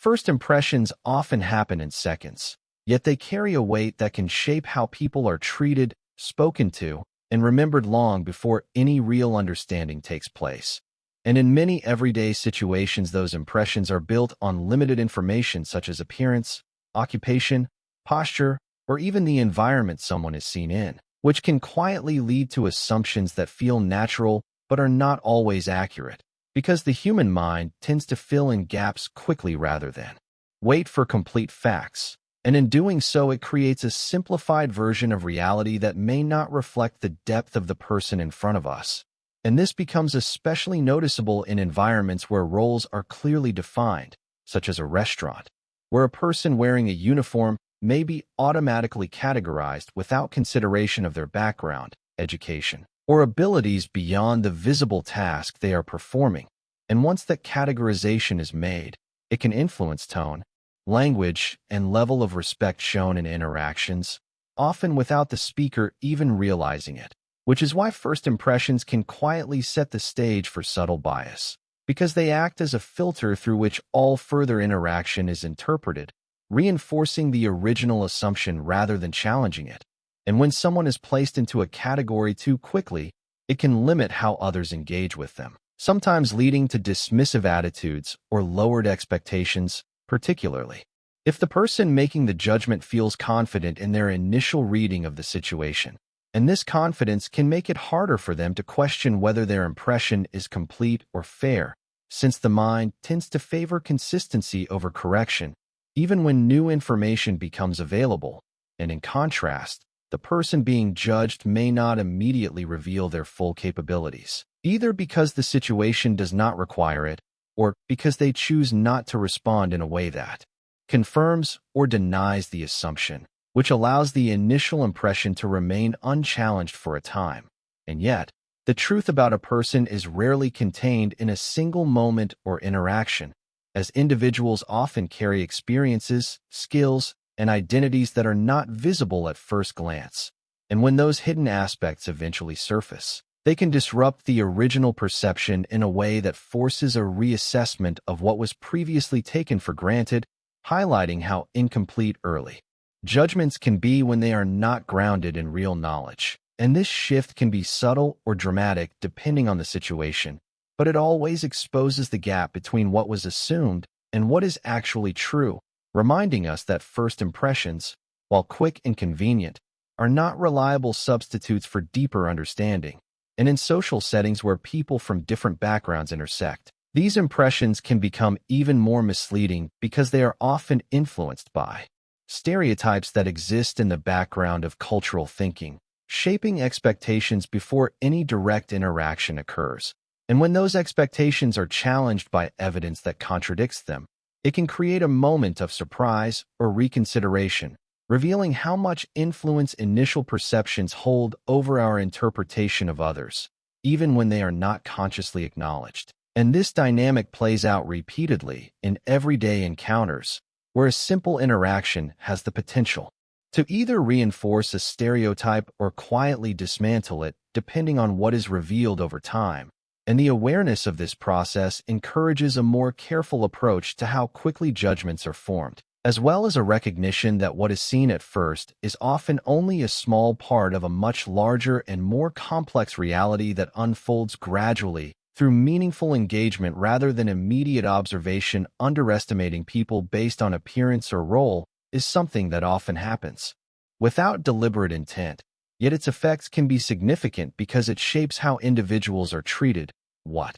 First impressions often happen in seconds, yet they carry a weight that can shape how people are treated, spoken to, and remembered long before any real understanding takes place. And in many everyday situations, those impressions are built on limited information such as appearance, occupation, posture, or even the environment someone is seen in, which can quietly lead to assumptions that feel natural but are not always accurate, because the human mind tends to fill in gaps quickly rather than wait for complete facts. And in doing so, it creates a simplified version of reality that may not reflect the depth of the person in front of us. And this becomes especially noticeable in environments where roles are clearly defined, such as a restaurant, where a person wearing a uniform may be automatically categorized without consideration of their background, education, or abilities beyond the visible task they are performing. And once that categorization is made, it can influence tone, language, and level of respect shown in interactions, often without the speaker even realizing it, which is why first impressions can quietly set the stage for subtle bias, because they act as a filter through which all further interaction is interpreted, reinforcing the original assumption rather than challenging it. And when someone is placed into a category too quickly, it can limit how others engage with them, sometimes leading to dismissive attitudes or lowered expectations, particularly if the person making the judgment feels confident in their initial reading of the situation. And this confidence can make it harder for them to question whether their impression is complete or fair, since the mind tends to favor consistency over correction, even when new information becomes available. And in contrast, the person being judged may not immediately reveal their full capabilities, either because the situation does not require it, or because they choose not to respond in a way that confirms or denies the assumption, which allows the initial impression to remain unchallenged for a time. And yet, the truth about a person is rarely contained in a single moment or interaction, as individuals often carry experiences, skills, and identities that are not visible at first glance. And when those hidden aspects eventually surface, they can disrupt the original perception in a way that forces a reassessment of what was previously taken for granted, highlighting how incomplete early judgments can be when they are not grounded in real knowledge. And this shift can be subtle or dramatic depending on the situation, but it always exposes the gap between what was assumed and what is actually true, reminding us that first impressions, while quick and convenient, are not reliable substitutes for deeper understanding. And in social settings where people from different backgrounds intersect, these impressions can become even more misleading because they are often influenced by stereotypes that exist in the background of cultural thinking, shaping expectations before any direct interaction occurs. And when those expectations are challenged by evidence that contradicts them, it can create a moment of surprise or reconsideration, revealing how much influence initial perceptions hold over our interpretation of others, even when they are not consciously acknowledged. And this dynamic plays out repeatedly in everyday encounters, where a simple interaction has the potential to either reinforce a stereotype or quietly dismantle it, depending on what is revealed over time. And the awareness of this process encourages a more careful approach to how quickly judgments are formed, as well as a recognition that what is seen at first is often only a small part of a much larger and more complex reality that unfolds gradually through meaningful engagement rather than immediate observation. Underestimating people based on appearance or role is something that often happens without deliberate intent. Yet its effects can be significant because it shapes how individuals are treated, what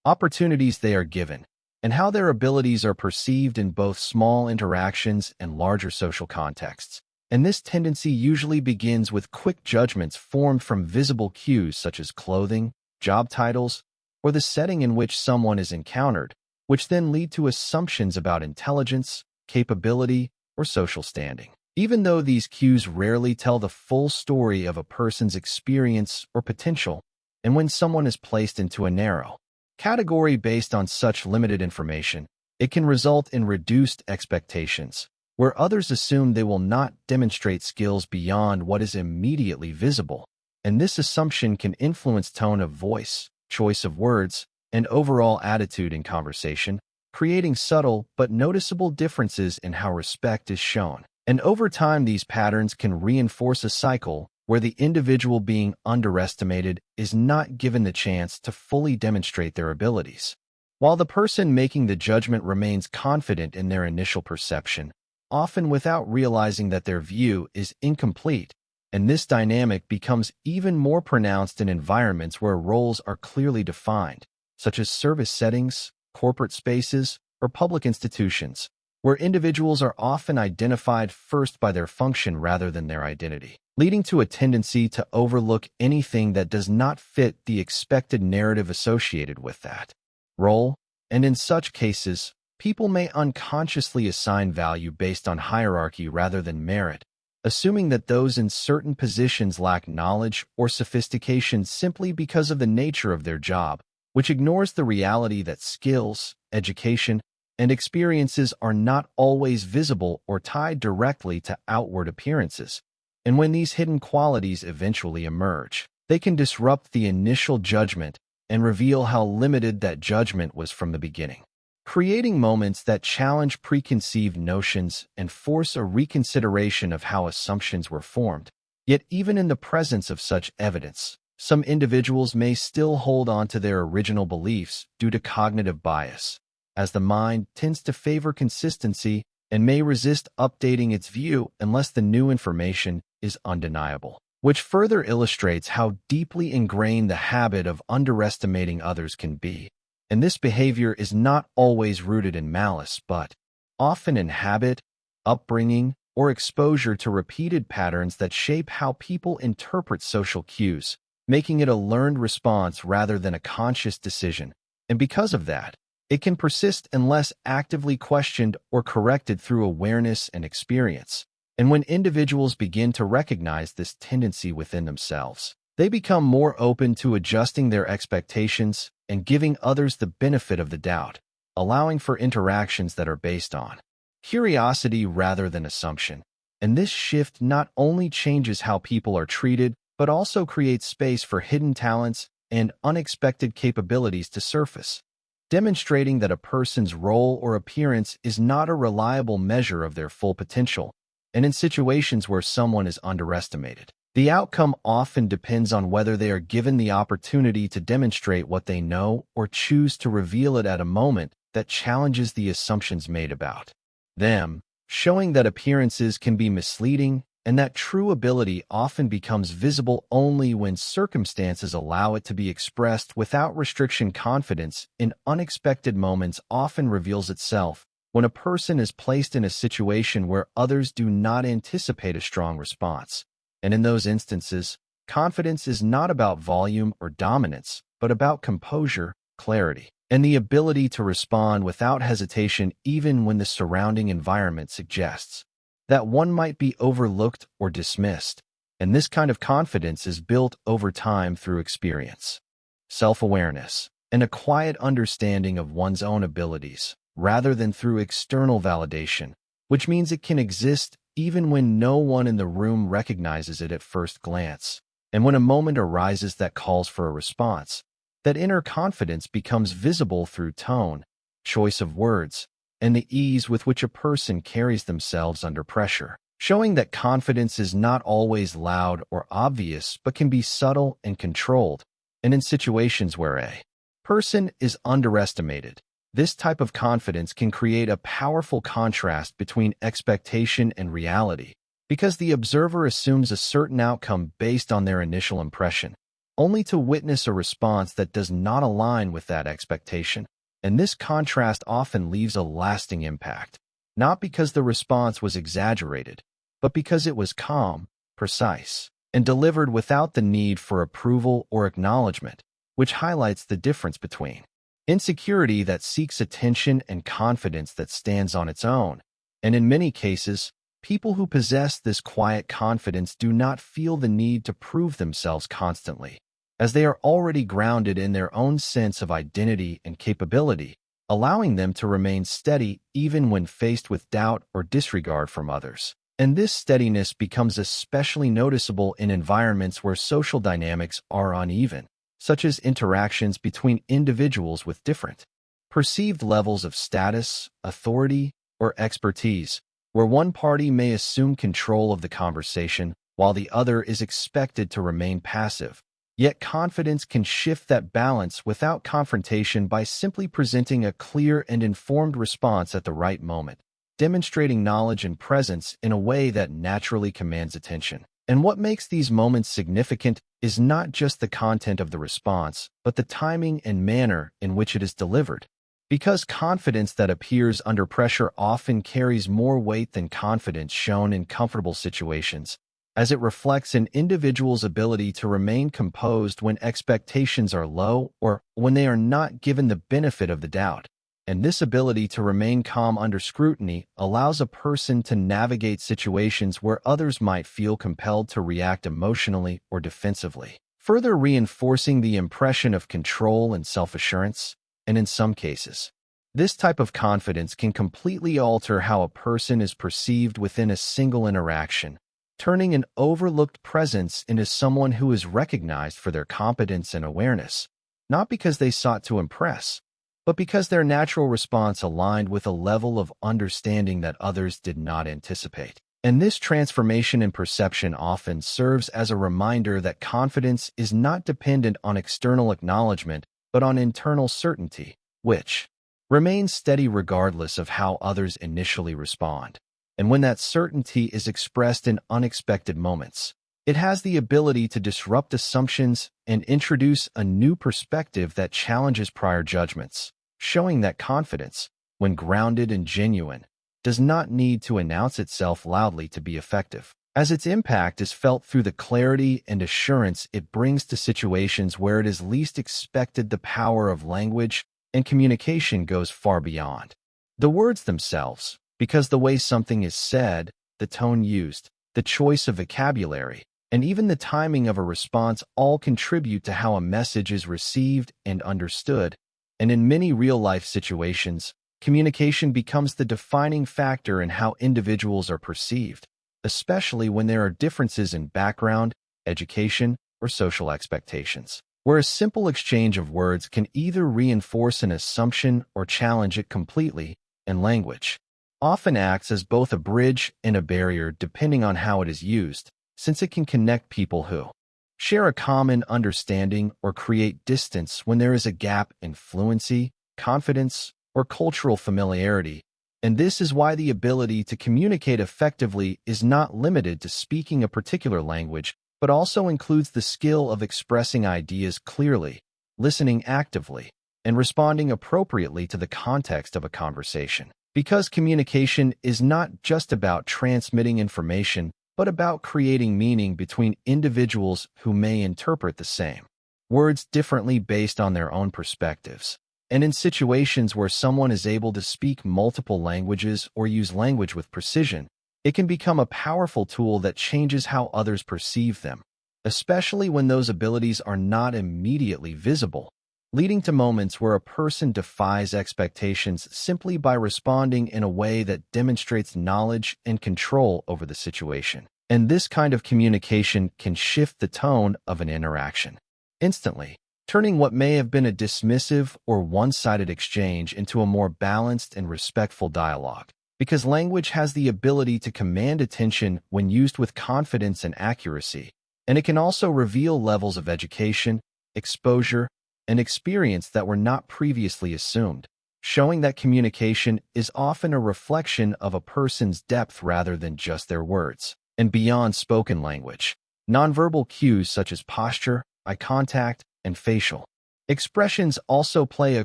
opportunities they are given, and how their abilities are perceived in both small interactions and larger social contexts. And this tendency usually begins with quick judgments formed from visible cues such as clothing, job titles, or the setting in which someone is encountered, which then lead to assumptions about intelligence, capability, or social standing. Even though these cues rarely tell the full story of a person's experience or potential, and when someone is placed into a narrow category based on such limited information, it can result in reduced expectations, where others assume they will not demonstrate skills beyond what is immediately visible. And this assumption can influence tone of voice, choice of words, and overall attitude in conversation, creating subtle but noticeable differences in how respect is shown. And over time, these patterns can reinforce a cycle where the individual being underestimated is not given the chance to fully demonstrate their abilities, while the person making the judgment remains confident in their initial perception, often without realizing that their view is incomplete. And this dynamic becomes even more pronounced in environments where roles are clearly defined, such as service settings, corporate spaces, or public institutions, where individuals are often identified first by their function rather than their identity, leading to a tendency to overlook anything that does not fit the expected narrative associated with that role. And in such cases, people may unconsciously assign value based on hierarchy rather than merit, assuming that those in certain positions lack knowledge or sophistication simply because of the nature of their job, which ignores the reality that skills, education, and experiences are not always visible or tied directly to outward appearances. And when these hidden qualities eventually emerge, they can disrupt the initial judgment and reveal how limited that judgment was from the beginning, creating moments that challenge preconceived notions and force a reconsideration of how assumptions were formed. Yet even in the presence of such evidence, some individuals may still hold on to their original beliefs due to cognitive bias, as the mind tends to favor consistency and may resist updating its view unless the new information is undeniable, which further illustrates how deeply ingrained the habit of underestimating others can be. And this behavior is not always rooted in malice, but often in habit, upbringing, or exposure to repeated patterns that shape how people interpret social cues, making it a learned response rather than a conscious decision. And because of that, it can persist unless actively questioned or corrected through awareness and experience. And when individuals begin to recognize this tendency within themselves, they become more open to adjusting their expectations and giving others the benefit of the doubt, allowing for interactions that are based on curiosity rather than assumption. And this shift not only changes how people are treated, but also creates space for hidden talents and unexpected capabilities to surface, demonstrating that a person's role or appearance is not a reliable measure of their full potential. And in situations where someone is underestimated, the outcome often depends on whether they are given the opportunity to demonstrate what they know or choose to reveal it at a moment that challenges the assumptions made about them, showing that appearances can be misleading and that true ability often becomes visible only when circumstances allow it to be expressed without restriction. Confidence in unexpected moments often reveals itself when a person is placed in a situation where others do not anticipate a strong response. And in those instances, confidence is not about volume or dominance, but about composure, clarity, and the ability to respond without hesitation even when the surrounding environment suggests that one might be overlooked or dismissed. And this kind of confidence is built over time through experience, self-awareness, and a quiet understanding of one's own abilities, rather than through external validation, which means it can exist even when no one in the room recognizes it at first glance. And when a moment arises that calls for a response, that inner confidence becomes visible through tone, choice of words, and the ease with which a person carries themselves under pressure, showing that confidence is not always loud or obvious but can be subtle and controlled. And in situations where a person is underestimated, this type of confidence can create a powerful contrast between expectation and reality, because the observer assumes a certain outcome based on their initial impression, only to witness a response that does not align with that expectation. And this contrast often leaves a lasting impact, not because the response was exaggerated, but because it was calm, precise, and delivered without the need for approval or acknowledgement, which highlights the difference between insecurity that seeks attention and confidence that stands on its own. And in many cases, people who possess this quiet confidence do not feel the need to prove themselves constantly, as they are already grounded in their own sense of identity and capability, allowing them to remain steady even when faced with doubt or disregard from others. And this steadiness becomes especially noticeable in environments where social dynamics are uneven, such as interactions between individuals with different perceived levels of status, authority, or expertise, where one party may assume control of the conversation while the other is expected to remain passive. Yet confidence can shift that balance without confrontation by simply presenting a clear and informed response at the right moment, demonstrating knowledge and presence in a way that naturally commands attention. And what makes these moments significant is not just the content of the response, but the timing and manner in which it is delivered. Because confidence that appears under pressure often carries more weight than confidence shown in comfortable situations, as it reflects an individual's ability to remain composed when expectations are low or when they are not given the benefit of the doubt. And this ability to remain calm under scrutiny allows a person to navigate situations where others might feel compelled to react emotionally or defensively, further reinforcing the impression of control and self-assurance. And in some cases, this type of confidence can completely alter how a person is perceived within a single interaction, turning an overlooked presence into someone who is recognized for their competence and awareness, not because they sought to impress, but because their natural response aligned with a level of understanding that others did not anticipate. And this transformation in perception often serves as a reminder that confidence is not dependent on external acknowledgement, but on internal certainty, which remains steady regardless of how others initially respond. And when that certainty is expressed in unexpected moments, it has the ability to disrupt assumptions and introduce a new perspective that challenges prior judgments, showing that confidence, when grounded and genuine, does not need to announce itself loudly to be effective, as its impact is felt through the clarity and assurance it brings to situations where it is least expected. The power of language and communication goes far beyond the words themselves, because the way something is said, the tone used, the choice of vocabulary, and even the timing of a response all contribute to how a message is received and understood. And in many real-life situations, communication becomes the defining factor in how individuals are perceived, especially when there are differences in background, education, or social expectations, where a simple exchange of words can either reinforce an assumption or challenge it completely. And language often acts as both a bridge and a barrier depending on how it is used, since it can connect people who share a common understanding or create distance when there is a gap in fluency, confidence, or cultural familiarity. And this is why the ability to communicate effectively is not limited to speaking a particular language, but also includes the skill of expressing ideas clearly, listening actively, and responding appropriately to the context of a conversation. Because communication is not just about transmitting information, but about creating meaning between individuals who may interpret the same words differently based on their own perspectives. And in situations where someone is able to speak multiple languages or use language with precision, it can become a powerful tool that changes how others perceive them, especially when those abilities are not immediately visible, leading to moments where a person defies expectations simply by responding in a way that demonstrates knowledge and control over the situation. And this kind of communication can shift the tone of an interaction instantly, turning what may have been a dismissive or one-sided exchange into a more balanced and respectful dialogue. Because language has the ability to command attention when used with confidence and accuracy, and it can also reveal levels of education, exposure, and experience that were not previously assumed, showing that communication is often a reflection of a person's depth rather than just their words. And beyond spoken language, nonverbal cues such as posture, eye contact, and facial expressions also play a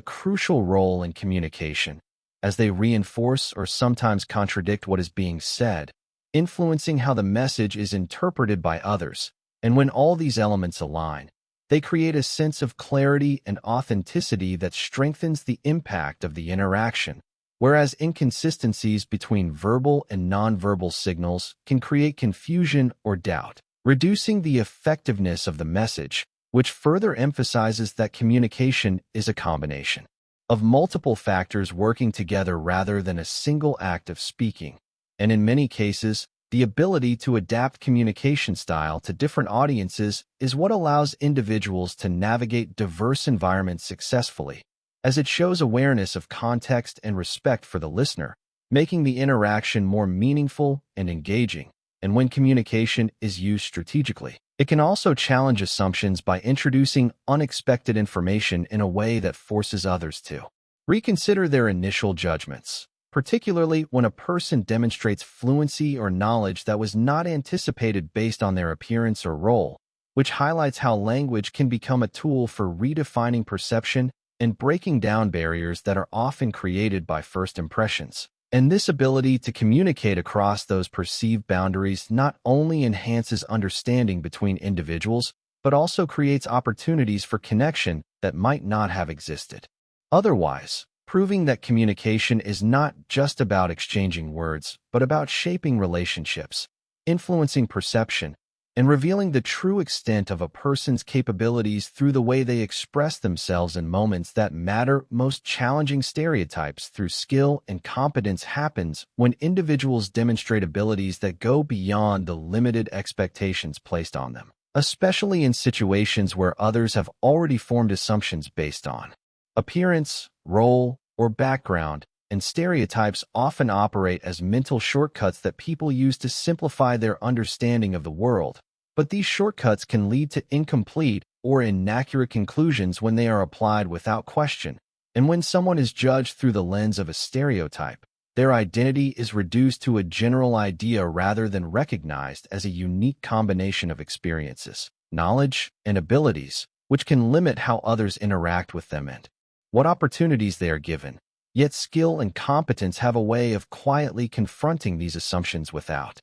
crucial role in communication, as they reinforce or sometimes contradict what is being said, influencing how the message is interpreted by others. And when all these elements align, they create a sense of clarity and authenticity that strengthens the impact of the interaction, whereas inconsistencies between verbal and nonverbal signals can create confusion or doubt, reducing the effectiveness of the message, which further emphasizes that communication is a combination of multiple factors working together rather than a single act of speaking. And in many cases, the ability to adapt communication style to different audiences is what allows individuals to navigate diverse environments successfully. as it shows awareness of context and respect for the listener, making the interaction more meaningful and engaging. And when communication is used strategically, it can also challenge assumptions by introducing unexpected information in a way that forces others to reconsider their initial judgments, particularly when a person demonstrates fluency or knowledge that was not anticipated based on their appearance or role, which highlights how language can become a tool for redefining perception and breaking down barriers that are often created by first impressions. And this ability to communicate across those perceived boundaries not only enhances understanding between individuals, but also creates opportunities for connection that might not have existed otherwise, proving that communication is not just about exchanging words, but about shaping relationships, influencing perception, and revealing the true extent of a person's capabilities through the way they express themselves in moments that matter most. Challenging stereotypes through skill and competence happens when individuals demonstrate abilities that go beyond the limited expectations placed on them, especially in situations where others have already formed assumptions based on appearance, role, or background, and stereotypes often operate as mental shortcuts that people use to simplify their understanding of the world. But these shortcuts can lead to incomplete or inaccurate conclusions when they are applied without question. And when someone is judged through the lens of a stereotype, their identity is reduced to a general idea rather than recognized as a unique combination of experiences, knowledge, and abilities, which can limit how others interact with them and what opportunities they are given. Yet skill and competence have a way of quietly confronting these assumptions without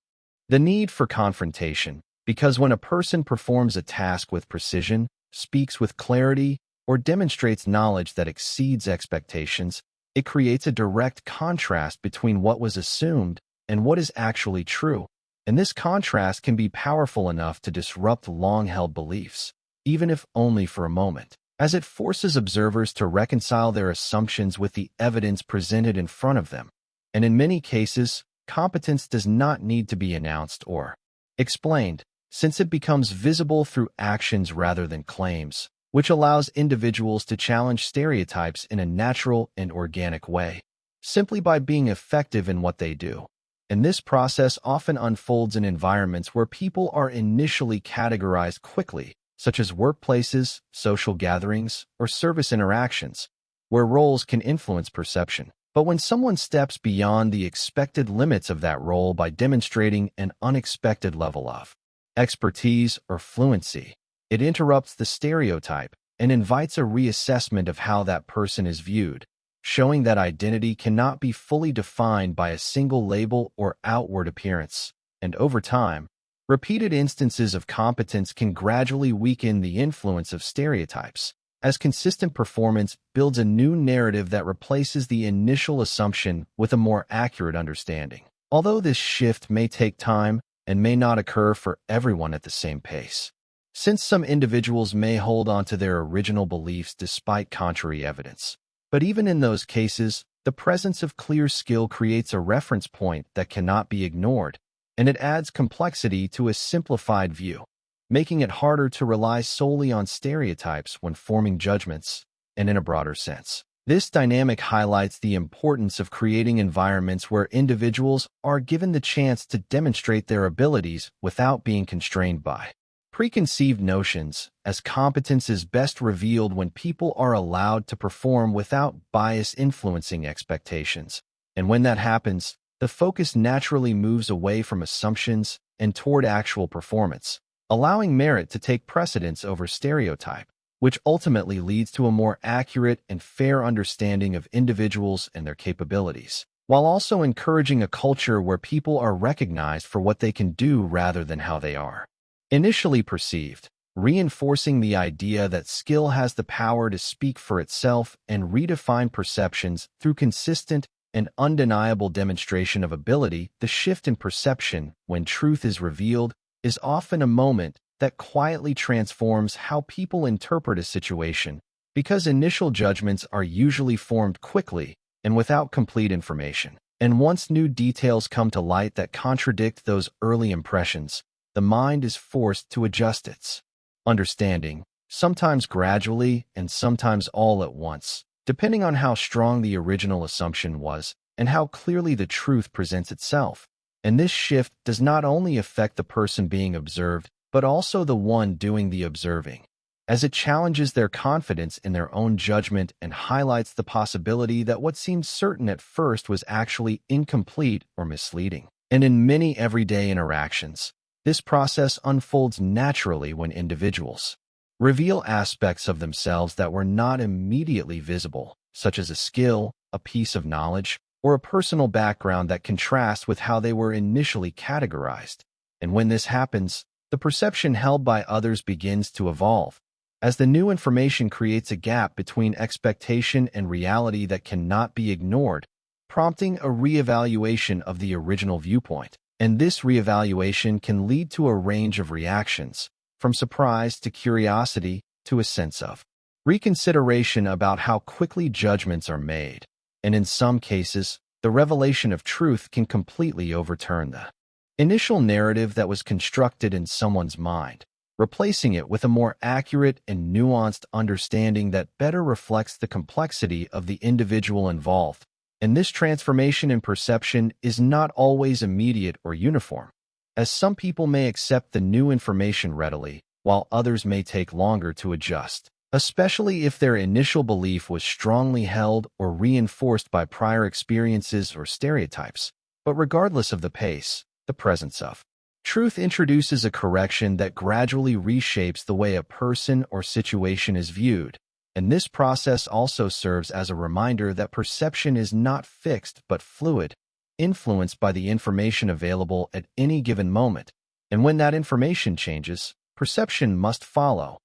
the need for confrontation. Because when a person performs a task with precision, speaks with clarity, or demonstrates knowledge that exceeds expectations, it creates a direct contrast between what was assumed and what is actually true. And this contrast can be powerful enough to disrupt long-held beliefs, even if only for a moment, as it forces observers to reconcile their assumptions with the evidence presented in front of them. And in many cases, competence does not need to be announced or explained, since it becomes visible through actions rather than claims, which allows individuals to challenge stereotypes in a natural and organic way, simply by being effective in what they do. And this process often unfolds in environments where people are initially categorized quickly, such as workplaces, social gatherings, or service interactions, where roles can influence perception. But when someone steps beyond the expected limits of that role by demonstrating an unexpected level of expertise or fluency, it interrupts the stereotype and invites a reassessment of how that person is viewed, showing that identity cannot be fully defined by a single label or outward appearance. And over time, repeated instances of competence can gradually weaken the influence of stereotypes, as consistent performance builds a new narrative that replaces the initial assumption with a more accurate understanding. Although this shift may take time and may not occur for everyone at the same pace, since some individuals may hold on to their original beliefs despite contrary evidence. But even in those cases, the presence of clear skill creates a reference point that cannot be ignored, and it adds complexity to a simplified view, making it harder to rely solely on stereotypes when forming judgments. And in a broader sense, this dynamic highlights the importance of creating environments where individuals are given the chance to demonstrate their abilities without being constrained by preconceived notions, as competence is best revealed when people are allowed to perform without bias influencing expectations. And when that happens, the focus naturally moves away from assumptions and toward actual performance, allowing merit to take precedence over stereotype, which ultimately leads to a more accurate and fair understanding of individuals and their capabilities, while also encouraging a culture where people are recognized for what they can do rather than how they are initially perceived, reinforcing the idea that skill has the power to speak for itself and redefine perceptions through consistent and undeniable demonstration of ability. The shift in perception, when truth is revealed, is often a moment that quietly transforms how people interpret a situation, because initial judgments are usually formed quickly and without complete information. And once new details come to light that contradict those early impressions, the mind is forced to adjust its understanding, sometimes gradually and sometimes all at once, depending on how strong the original assumption was and how clearly the truth presents itself. And this shift does not only affect the person being observed, but also the one doing the observing, as it challenges their confidence in their own judgment and highlights the possibility that what seemed certain at first was actually incomplete or misleading. And in many everyday interactions, this process unfolds naturally when individuals reveal aspects of themselves that were not immediately visible, such as a skill, a piece of knowledge, or a personal background that contrasts with how they were initially categorized. And when this happens, the perception held by others begins to evolve, as the new information creates a gap between expectation and reality that cannot be ignored, prompting a reevaluation of the original viewpoint. And this reevaluation can lead to a range of reactions, from surprise to curiosity to a sense of reconsideration about how quickly judgments are made. And in some cases, the revelation of truth can completely overturn the initial narrative that was constructed in someone's mind, replacing it with a more accurate and nuanced understanding that better reflects the complexity of the individual involved. And this transformation in perception is not always immediate or uniform, as some people may accept the new information readily, while others may take longer to adjust, especially if their initial belief was strongly held or reinforced by prior experiences or stereotypes. But regardless of the pace, the presence of truth introduces a correction that gradually reshapes the way a person or situation is viewed. And this process also serves as a reminder that perception is not fixed but fluid, influenced by the information available at any given moment. And when that information changes, perception must follow,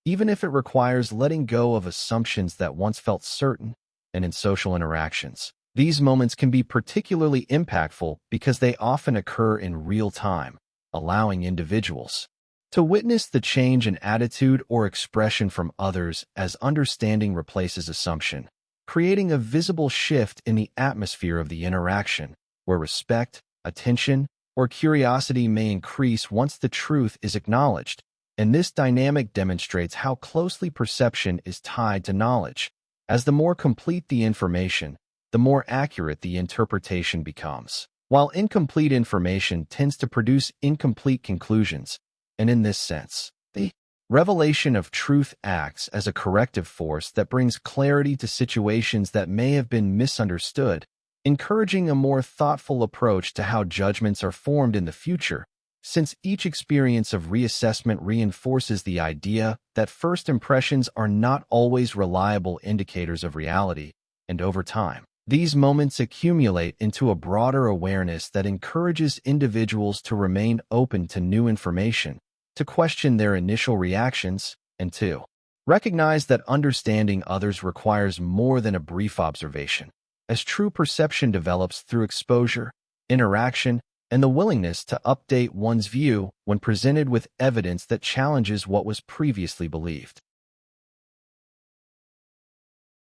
even if it requires letting go of assumptions that once felt certain. And in social interactions, these moments can be particularly impactful because they often occur in real time, allowing individuals to witness the change in attitude or expression from others as understanding replaces assumption, creating a visible shift in the atmosphere of the interaction, where respect, attention, or curiosity may increase once the truth is acknowledged. And this dynamic demonstrates how closely perception is tied to knowledge. As the more complete the information, the more accurate the interpretation becomes, while incomplete information tends to produce incomplete conclusions. And in this sense, the revelation of truth acts as a corrective force that brings clarity to situations that may have been misunderstood, encouraging a more thoughtful approach to how judgments are formed in the future, since each experience of reassessment reinforces the idea that first impressions are not always reliable indicators of reality. And over time, these moments accumulate into a broader awareness that encourages individuals to remain open to new information, to question their initial reactions, and to recognize that understanding others requires more than a brief observation, as true perception develops through exposure, interaction, and the willingness to update one's view when presented with evidence that challenges what was previously believed.